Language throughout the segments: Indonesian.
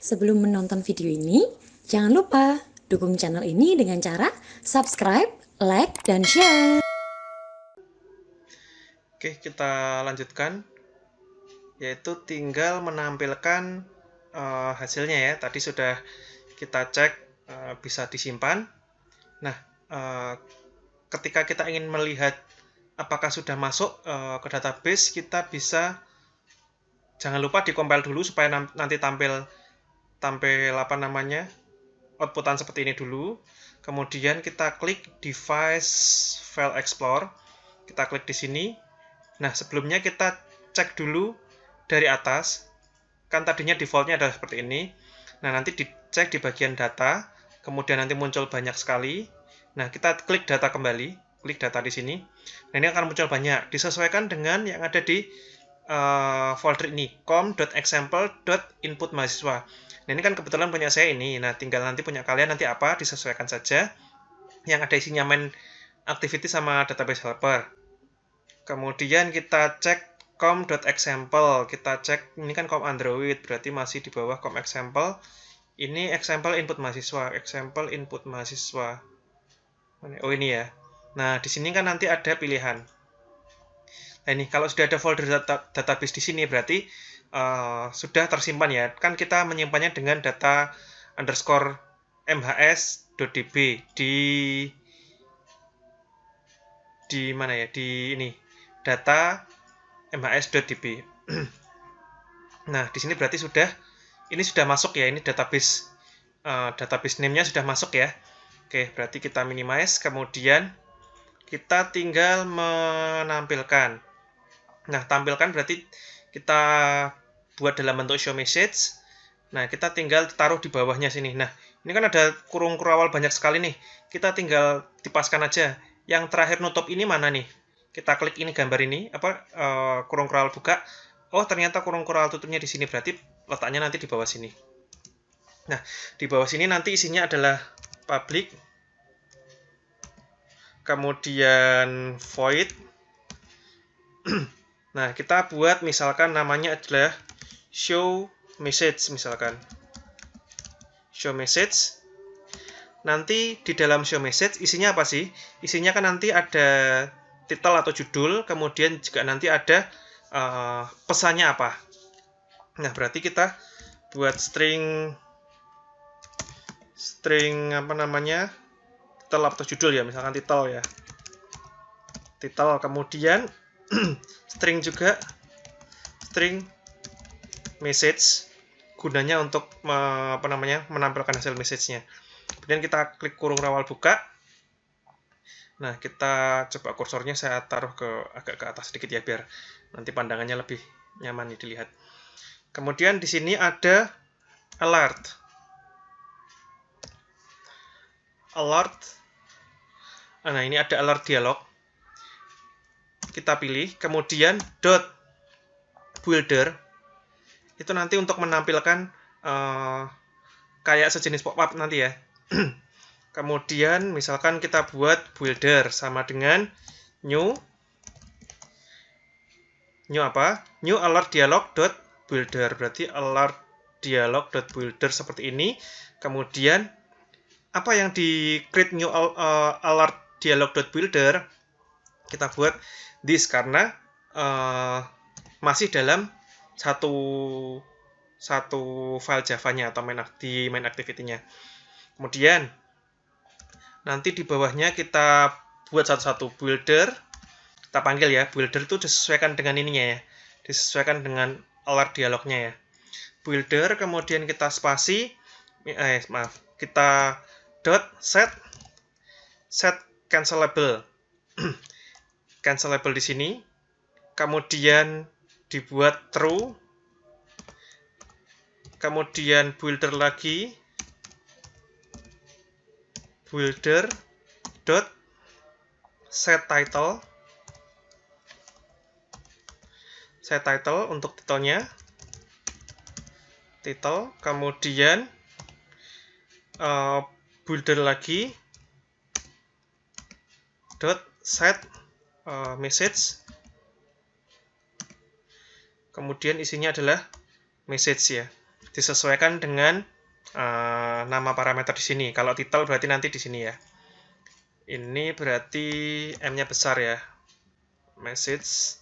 Sebelum menonton video ini, jangan lupa dukung channel ini dengan cara subscribe, like, dan share. Oke, kita lanjutkan, yaitu tinggal menampilkan hasilnya ya. Tadi sudah kita cek bisa disimpan. Nah, ketika kita ingin melihat apakah sudah masuk ke database, kita bisa jangan lupa dikompil dulu supaya nanti tampil apa namanya outputan seperti ini dulu. Kemudian kita klik device file explore, kita klik di sini. Nah, sebelumnya kita cek dulu dari atas, kan tadinya defaultnya adalah seperti ini. Nah, nanti dicek di bagian data, kemudian nanti muncul banyak sekali. Nah, kita klik data kembali, klik data di sini. Nah, ini akan muncul banyak, disesuaikan dengan yang ada di folder ini, com.example.input mahasiswa. Nah, ini kan kebetulan punya saya ini. Nah, tinggal nanti punya kalian nanti apa, disesuaikan saja. Yang ada isinya main activity sama database helper. Kemudian kita cek com.example, kita cek ini kan com Android, berarti masih di bawah com example. Ini example input mahasiswa, example input mahasiswa. Oh ini ya. Nah, di sini kan nanti ada pilihan. Nah, ini kalau sudah ada folder database di sini berarti sudah tersimpan ya. Kan kita menyimpannya dengan data underscore mhs.db di mana ya? Di ini data mhs.db. Nah, di sini berarti ini sudah masuk ya, ini database database name-nya sudah masuk ya. Oke, berarti kita minimize, kemudian kita tinggal menampilkan. Nah, tampilkan berarti kita buat dalam bentuk show message. Nah, kita tinggal taruh di bawahnya sini. Nah, ini kan ada kurung kurawal banyak sekali nih. Kita tinggal dipaskan aja. Yang terakhir nutup ini mana nih? Kita klik ini gambar ini, kurung kurawal buka. Oh, ternyata kurung kurawal tutupnya di sini, berarti letaknya nanti di bawah sini. Nah, di bawah sini nanti isinya adalah public, kemudian void. Nah, kita buat misalkan namanya adalah show message misalkan. Show message. Nanti di dalam show message isinya apa sih? Isinya kan nanti ada title atau judul, kemudian juga nanti ada pesannya apa. Nah, berarti kita buat string apa namanya? Title atau judul ya, misalkan title ya. Title, kemudian string juga string message, gunanya untuk menampilkan hasil message-nya. Kemudian kita klik kurung rawal buka. Nah, kita coba kursornya saya taruh agak ke atas sedikit ya, biar nanti pandangannya lebih nyaman dilihat. Kemudian di sini ada alert. Nah, ini ada alert dialog. Kita pilih, kemudian dot builder itu nanti untuk menampilkan kayak sejenis pop-up nanti ya. Kemudian misalkan kita buat builder sama dengan new alert dialog dot builder, berarti alert dialog dot builder seperti ini. Kemudian apa yang di create new alert dialog dot builder kita buat this, karena masih dalam satu file Java-nya atau di main activity-nya. Kemudian nanti di bawahnya kita buat satu-satu builder. Kita panggil ya, builder itu disesuaikan dengan ininya ya, disesuaikan dengan alert dialognya ya. Builder, kemudian kita spasi, kita dot set cancelable. Cancelable di sini. Kemudian dibuat true. Kemudian builder lagi. Builder dot set title. Set title untuk titelnya. Title. Kemudian builder lagi dot set message. Kemudian isinya adalah message ya. disesuaikan dengan nama parameter di sini. Kalau title berarti nanti di sini ya. Ini berarti M-nya besar ya. Message.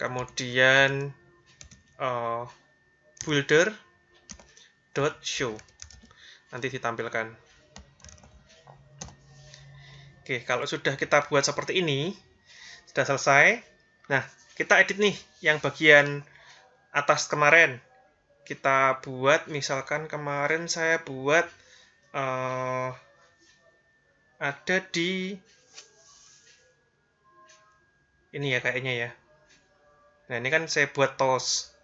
Kemudian builder dot show. Nanti ditampilkan. Oke, kalau sudah kita buat seperti ini, sudah selesai. Nah, kita edit nih yang bagian atas kemarin. Kita buat, misalkan kemarin saya buat ada di ini ya kayaknya ya. Nah, ini kan saya buat toast.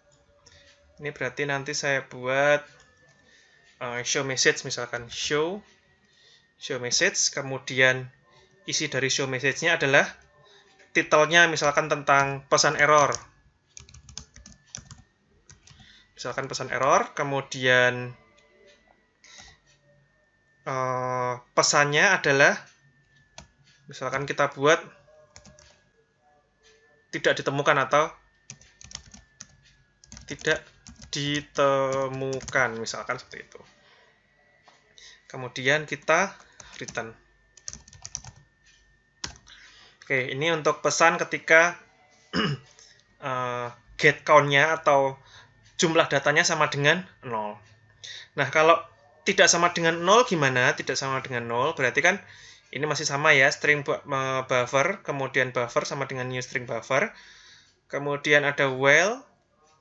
Ini berarti nanti saya buat show message, misalkan show message, kemudian isi dari show message-nya adalah titelnya misalkan tentang pesan error. Misalkan pesan error, kemudian pesannya adalah misalkan kita buat tidak ditemukan atau tidak ditemukan, misalkan seperti itu. Kemudian kita return. Oke, ini untuk pesan ketika get count-nya atau jumlah datanya sama dengan 0. Nah, kalau tidak sama dengan 0 gimana? Tidak sama dengan 0, berarti kan ini masih sama ya, string buffer, kemudian buffer sama dengan new string buffer. Kemudian ada while,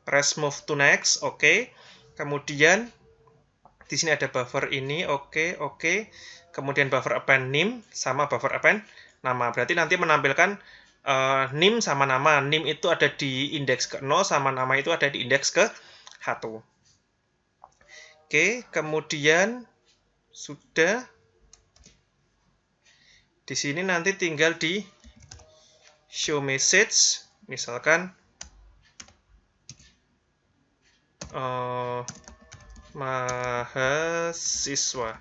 rest move to next, oke. Kemudian di sini ada buffer ini, oke. Kemudian buffer append name sama buffer append nama. Berarti nanti menampilkan name sama nama. Name itu ada di indeks ke 0 sama nama itu ada di indeks ke 1. Oke, kemudian sudah di sini nanti tinggal di show message, misalkan mahasiswa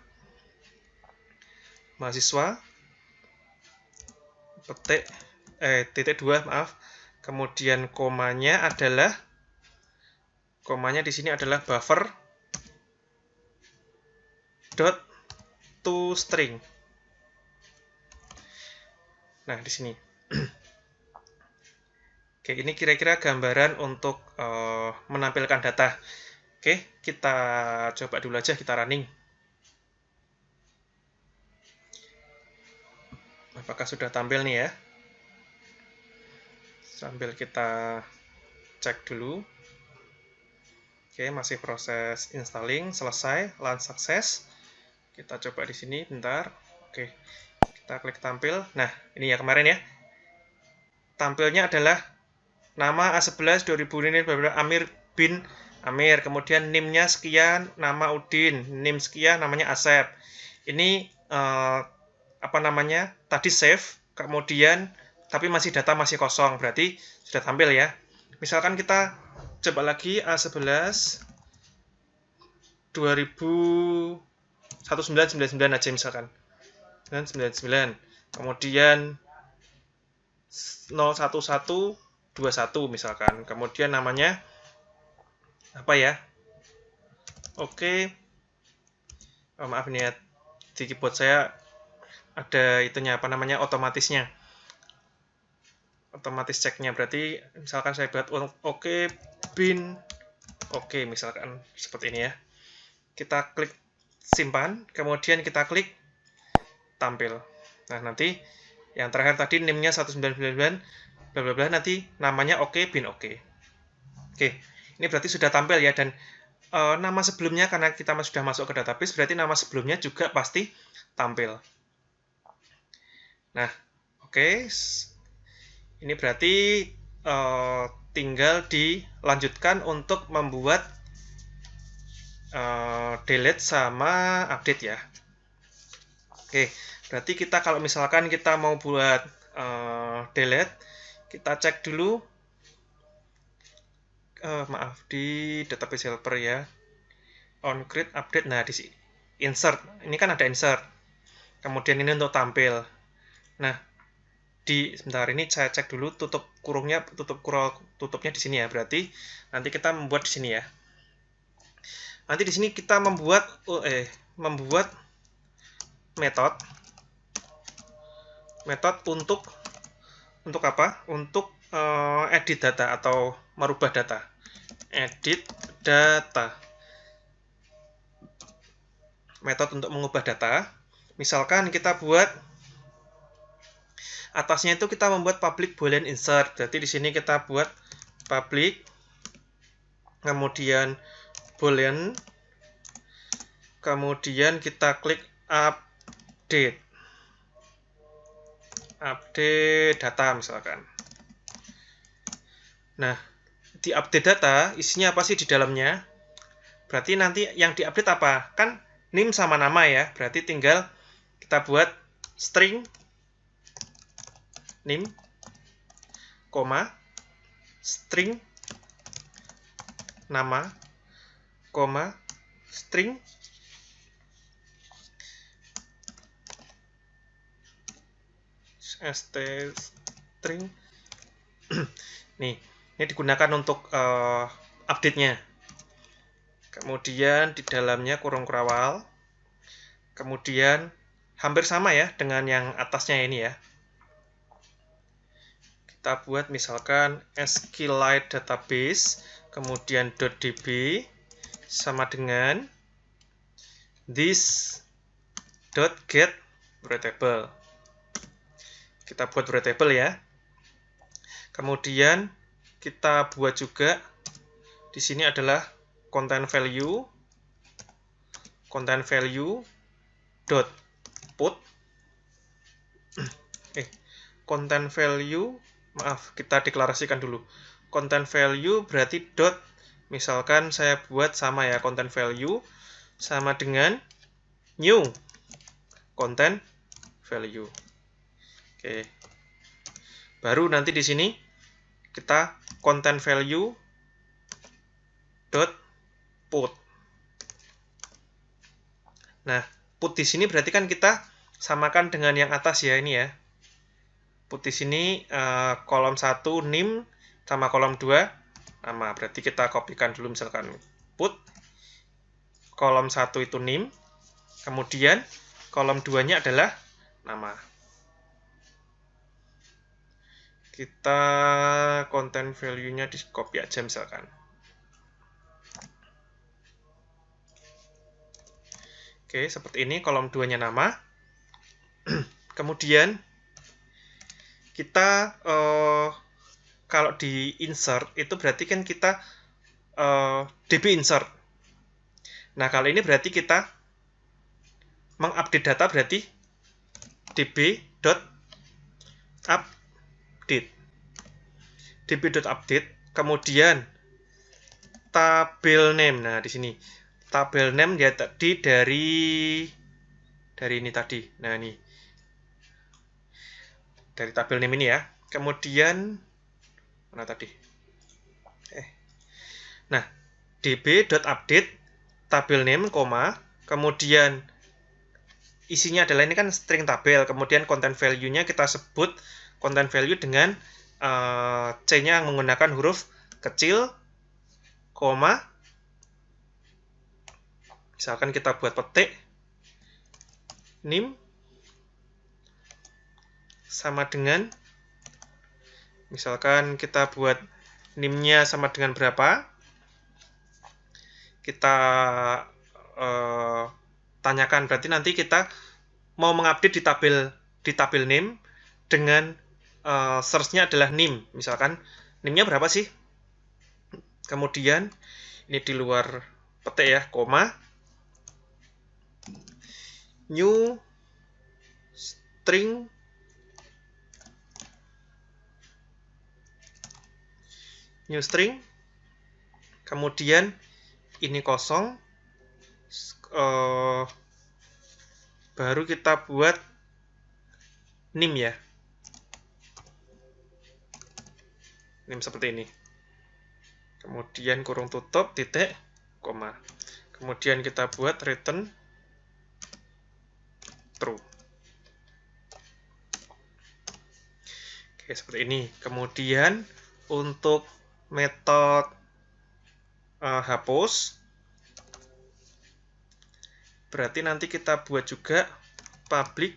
titik 2 maaf, kemudian komanya di sini adalah buffer dot to string. Nah, di sini. Oke, ini kira-kira gambaran untuk menampilkan data. Oke, kita coba dulu aja, kita running. Apakah sudah tampil nih ya? Sambil kita cek dulu. Oke, masih proses installing, selesai, launch sukses. Kita coba di sini bentar. Oke, kita klik tampil. Nah, ini ya kemarin ya. Tampilnya adalah nama A11 2000 Amir bin Amir. Kemudian NIM-nya sekian, nama Udin, NIM sekian, namanya Asep. Ini tadi save, kemudian tapi data masih kosong, berarti sudah tampil ya. Misalkan kita coba lagi A11 1999 aja misalkan. 99. Kemudian 01121 misalkan. Kemudian namanya apa ya? Oke. Maaf nih ya. Di keyboard saya ada itunya otomatisnya. Otomatis ceknya, berarti misalkan saya buat oke bin oke, misalkan seperti ini ya. Kita klik simpan, kemudian kita klik tampil. Nah, nanti yang terakhir tadi name-nya 1999 bla bla bla, nanti namanya oke bin oke. Oke, ini berarti sudah tampil ya, dan nama sebelumnya karena kita sudah masuk ke database, berarti nama sebelumnya juga pasti tampil. Nah, oke. Ini berarti tinggal dilanjutkan untuk membuat delete sama update ya. Oke, berarti kita kalau misalkan kita mau buat delete, kita cek dulu. Maaf, di database helper ya. On create update, nah di insert, ini kan ada insert. Kemudian ini untuk tampil. Nah, sebentar ini saya cek dulu tutup kurungnya, tutupnya di sini ya. Berarti nanti kita membuat di sini ya. Nanti di sini kita membuat metode untuk apa? Untuk edit data atau merubah data. Edit data. Metode untuk mengubah data. Misalkan kita buat atasnya itu kita membuat public boolean insert. Jadi di sini kita buat public, kemudian boolean, kemudian kita klik update data misalkan. Nah, di update data isinya apa sih di dalamnya? Berarti nanti yang diupdate apa? Kan name sama nama ya, berarti tinggal kita buat string name, string nama, string string. Nih, ini digunakan untuk update-nya. Kemudian di dalamnya kurung kerawal. Kemudian hampir sama ya dengan yang atasnya ini ya. Kita buat misalkan SQLite database, kemudian .db sama dengan this.get variable. Kita buat variable ya. Kemudian kita buat juga di sini adalah content value dot put content value, maaf, kita deklarasikan dulu. Content value berarti dot, misalkan saya buat sama ya, content value sama dengan new content value. Oke. Baru nanti di sini kita content value dot put. Nah, put di sini berarti kan kita samakan dengan yang atas ya, ini ya. Put di sini kolom 1 name sama kolom 2 nama. Berarti kita kopikan dulu misalkan put kolom 1 itu name, kemudian kolom 2-nya adalah nama. Kita content value-nya di copy aja misalkan. Oke, seperti ini kolom 2-nya nama. Kemudian kita kalau di insert itu berarti kan kita db insert. Nah, kalau ini berarti kita mengupdate data berarti db.update kemudian tabel name. Nah, di sini tabel name dia tadi dari ini tadi. Nah, ini dari tabel name ini ya. Kemudian mana tadi? Nah, db.update tabel name, kemudian isinya adalah ini kan string tabel, kemudian content value-nya kita sebut content value dengan C-nya yang menggunakan huruf kecil, misalkan kita buat petik name sama dengan, misalkan kita buat name-nya sama dengan berapa, kita tanyakan, berarti nanti kita mau mengupdate di tabel name dengan search-nya adalah name, misalkan name-nya berapa sih, kemudian ini di luar petik ya, new string kemudian ini kosong, baru kita buat name ya, name seperti ini, kemudian kurung tutup titik koma, kemudian kita buat return true. Oke, seperti ini. Kemudian untuk metode hapus berarti nanti kita buat juga public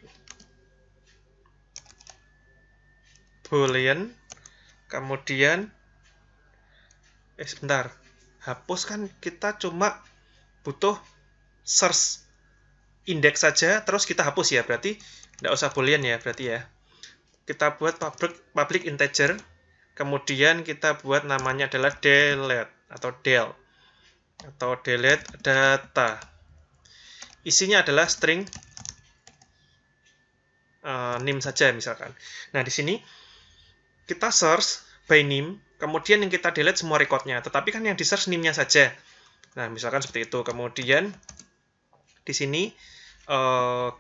boolean, kemudian sebentar, hapus kan kita cuma butuh search index saja, terus kita hapus ya, berarti tidak usah boolean ya, berarti ya. Kita buat public integer, kemudian kita buat namanya adalah delete atau del atau delete data. Isinya adalah string name saja misalkan. Nah, di sini kita search by name, kemudian yang kita delete semua recordnya, tetapi kan yang di search name-nya saja. Nah, misalkan seperti itu. Kemudian di sini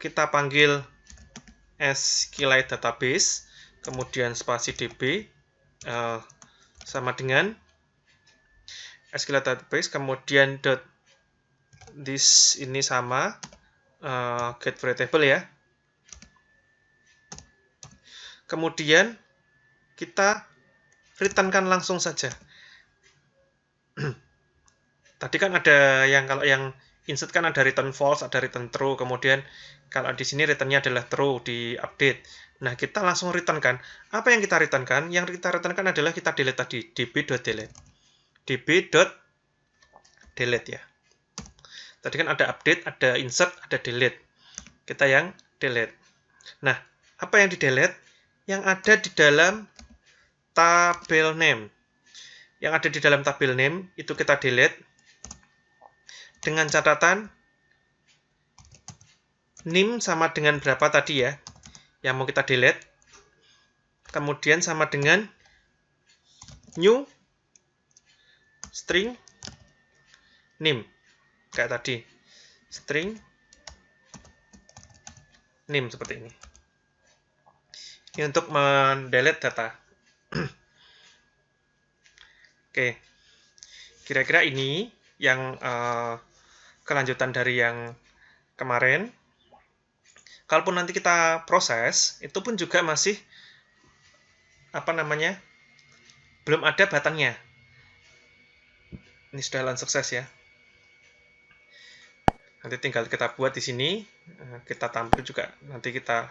kita panggil SQLite database, kemudian spasi db sama dengan SQLite database, kemudian this ini sama get variable ya. Kemudian kita returnkan langsung saja. Tadi kan ada yang kalau yang insert kan ada return false, ada return true, kemudian kalau di sini returnnya adalah true di update. Nah, kita langsung returnkan. Apa yang kita returnkan? Yang kita returnkan adalah kita delete tadi, db.delete. db.delete ya. Tadi kan ada update, ada insert, ada delete. Kita yang delete. Nah, apa yang di delete? Yang ada di dalam tabel name. Yang ada di dalam tabel name itu kita delete dengan catatan name sama dengan berapa tadi ya yang mau kita delete, kemudian sama dengan new string name kayak tadi, string name seperti ini. Ini untuk mendelete data. Oke, kira-kira ini yang kelanjutan dari yang kemarin. Kalaupun nanti kita proses, itu pun juga masih belum ada buttonnya. Ini sudah run sukses ya. Nanti tinggal kita buat di sini, kita tampil juga. Nanti kita,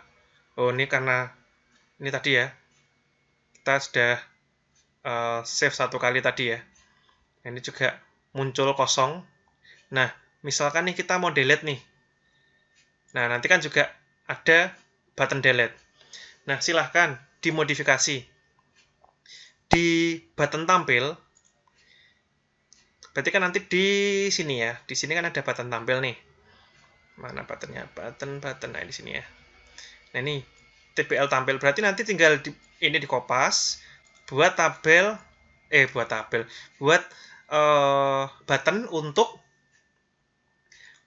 ini karena ini tadi ya, kita sudah save satu kali tadi ya. Ini juga muncul kosong. Nah, misalkan nih kita mau delete nih. Nah, nanti kan juga ada button delete. Nah, silahkan dimodifikasi. Di button tampil, berarti kan nanti di sini ya. Di sini kan ada button tampil nih. Mana buttonnya? Button. Nah, di sini ya. Nah, ini TBL tampil. Berarti nanti tinggal ini dikopas buat button untuk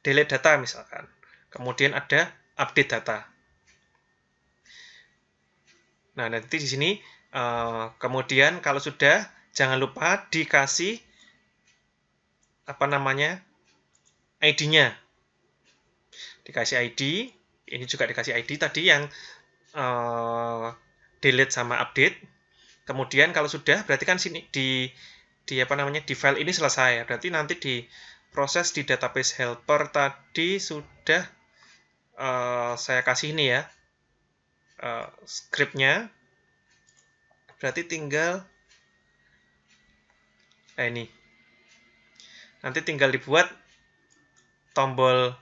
delete data misalkan. Kemudian ada update data. Nah, nanti di sini kemudian kalau sudah jangan lupa dikasih ID-nya. Dikasih ID, ini juga dikasih ID tadi yang delete sama update. Kemudian kalau sudah berarti kan sini di file ini selesai ya. Berarti nanti di proses di database helper tadi sudah saya kasih ini ya scriptnya. Berarti tinggal ini. Nanti tinggal dibuat tombol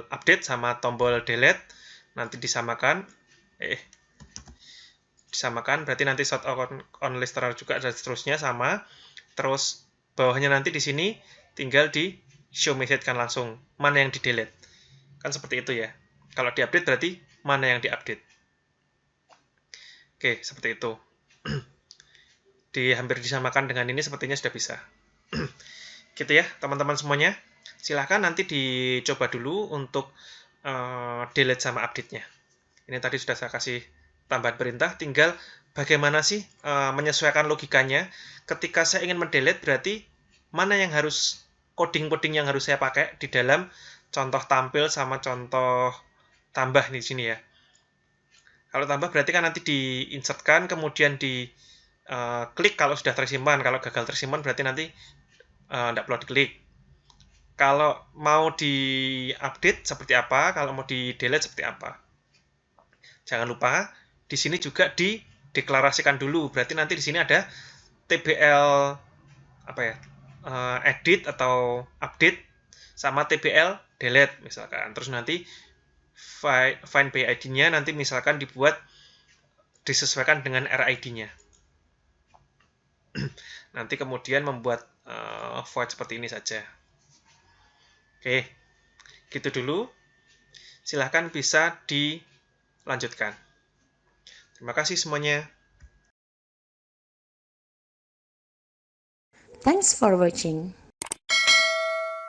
update sama tombol delete, nanti disamakan berarti nanti sort on listener juga dan seterusnya sama. Terus bawahnya nanti di sini tinggal di show message kan langsung mana yang di delete, kan seperti itu ya. Kalau di update berarti mana yang di update. Oke, seperti itu. Hampir disamakan dengan ini sepertinya sudah bisa. Gitu ya teman-teman semuanya. Silahkan nanti dicoba dulu untuk delete sama update-nya. Ini tadi sudah saya kasih tambahan perintah, tinggal bagaimana sih menyesuaikan logikanya. Ketika saya ingin mendelete berarti mana yang harus coding-coding yang harus saya pakai di dalam contoh tampil sama contoh tambah di sini ya. Kalau tambah berarti kan nanti diinsertkan, kemudian di klik kalau sudah tersimpan. Kalau gagal tersimpan berarti nanti tidak perlu diklik. kalau mau di-update seperti apa, kalau mau di-delete seperti apa. Jangan lupa di sini juga dideklarasikan dulu. Berarti nanti di sini ada TBL apa ya? Edit atau update sama TBL delete misalkan. Terus nanti find by ID-nya nanti misalkan disesuaikan dengan RID-nya. Nanti kemudian membuat void seperti ini saja. Oke, gitu dulu. Silahkan bisa dilanjutkan. Terima kasih semuanya. Thanks for watching.